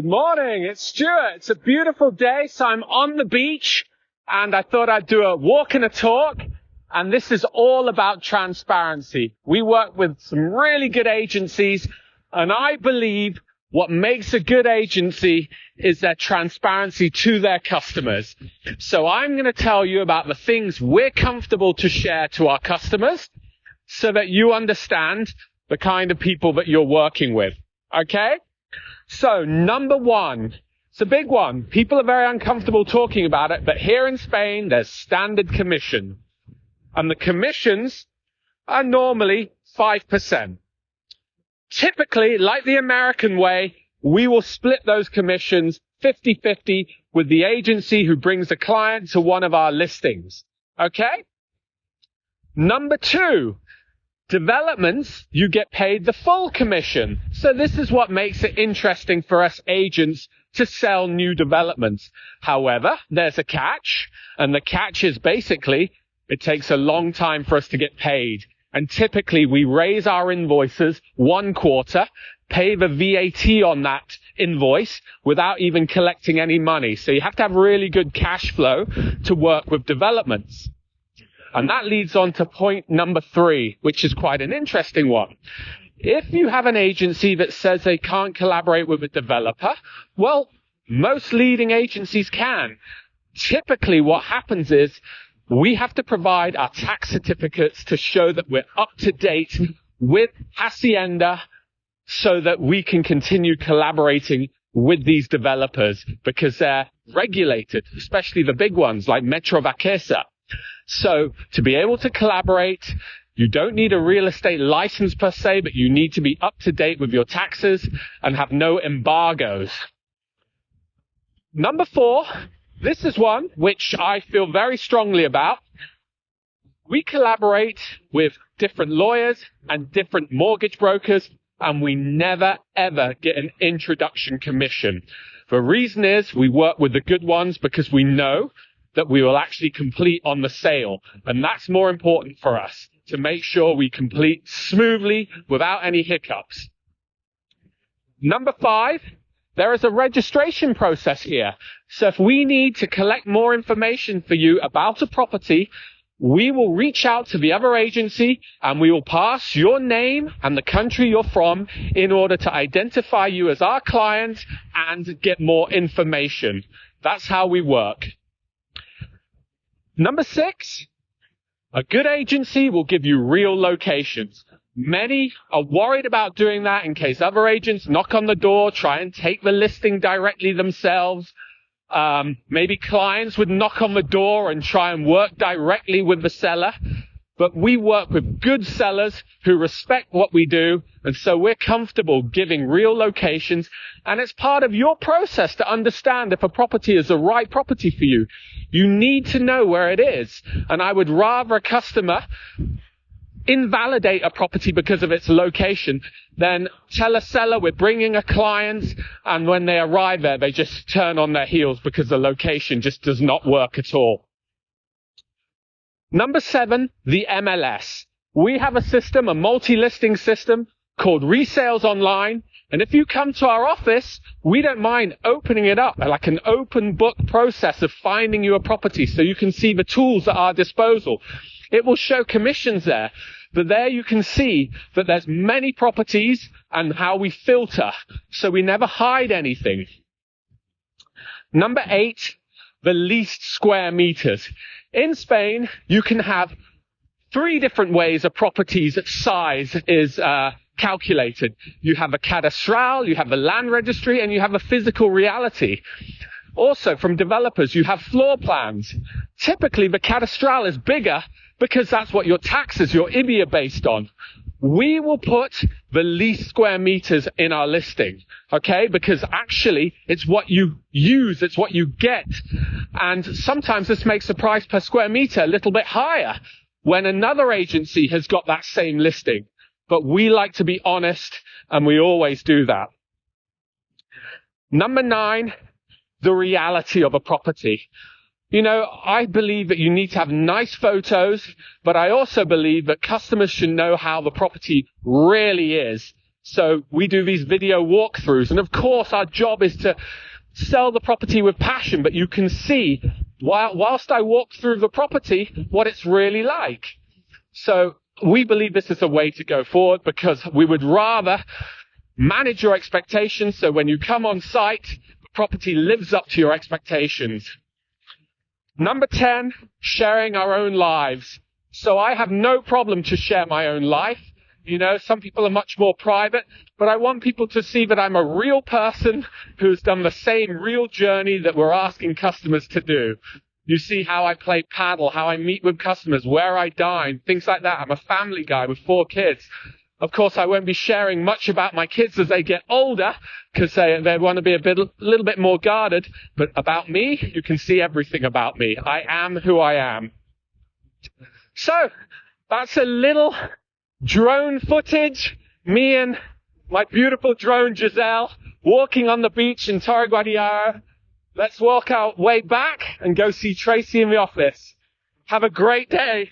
Good morning, it's Stuart. It's a beautiful day, so I'm on the beach, and I thought I'd do a walk and a talk, and this is all about transparency. We work with some really good agencies, and I believe what makes a good agency is their transparency to their customers. So I'm going to tell you about the things we're comfortable to share to our customers so that you understand the kind of people that you're working with, okay? So, number one, it's a big one. People are very uncomfortable talking about it, but here in Spain, there's standard commission. And the commissions are normally 5%. Typically, like the American way, we will split those commissions 50-50 with the agency who brings the client to one of our listings. Okay? Number two, developments, you get paid the full commission. So this is what makes it interesting for us agents to sell new developments. However, there's a catch, and the catch is basically it takes a long time for us to get paid. And typically we raise our invoices 1 quarter, pay the VAT on that invoice without even collecting any money. So you have to have really good cash flow to work with developments. And that leads on to point number 3, which is quite an interesting one. If you have an agency that says they can't collaborate with a developer, well, most leading agencies can. Typically what happens is we have to provide our tax certificates to show that we're up to date with Hacienda so that we can continue collaborating with these developers because they're regulated, especially the big ones like Metro Vaquesa. So to be able to collaborate, you don't need a real estate license per se, but you need to be up to date with your taxes and have no embargoes. Number 4, this is one which I feel very strongly about. We collaborate with different lawyers and different mortgage brokers, and we never ever get an introduction commission. The reason is we work with the good ones because we know that we will actually complete on the sale. And that's more important for us, to make sure we complete smoothly without any hiccups. Number 5, there is a registration process here. So if we need to collect more information for you about a property, we will reach out to the other agency and we will pass your name and the country you're from in order to identify you as our client and get more information. That's how we work. Number 6, a good agency will give you real locations. Many are worried about doing that in case other agents knock on the door, try and take the listing directly themselves. Maybe clients would knock on the door and try and work directly with the seller. But we work with good sellers who respect what we do, and so we're comfortable giving real locations. And it's part of your process to understand if a property is the right property for you. You need to know where it is. And I would rather a customer invalidate a property because of its location than tell a seller we're bringing a client, and when they arrive there, they just turn on their heels because the location just does not work at all. Number 7, the MLS. We have a system, a multi-listing system called Resales Online. And if you come to our office, we don't mind opening it up like an open book process of finding you a property so you can see the tools at our disposal. It will show commissions there, but there you can see that there's many properties and how we filter, so we never hide anything. Number 8, the least square meters. In Spain, you can have 3 different ways a property's size is calculated. You have a cadastral, you have a land registry, and you have a physical reality. Also, from developers, you have floor plans. Typically, the cadastral is bigger because that's what your taxes, your IBI are based on. We will put the least square meters in our listing, okay? Because actually, it's what you use, it's what you get. And sometimes this makes the price per square meter a little bit higher when another agency has got that same listing. But we like to be honest, and we always do that. Number 9, the reality of a property. You know, I believe that you need to have nice photos, but I also believe that customers should know how the property really is. So we do these video walkthroughs. And of course, our job is to sell the property with passion. But you can see, whilst I walk through the property, what it's really like. So we believe this is a way to go forward, because we would rather manage your expectations. So when you come on site, the property lives up to your expectations. Number 10, sharing our own lives. So I have no problem to share my own life. You know, some people are much more private, but I want people to see that I'm a real person who's done the same real journey that we're asking customers to do. You see how I play paddle, how I meet with customers, where I dine, things like that. I'm a family guy with 4 kids. Of course, I won't be sharing much about my kids as they get older, because they want to be a little bit more guarded. But about me, you can see everything about me. I am who I am. So, that's a little drone footage. Me and my beautiful drone, Giselle, walking on the beach in Torre Guadiaro. Let's walk our way back and go see Tracy in the office. Have a great day.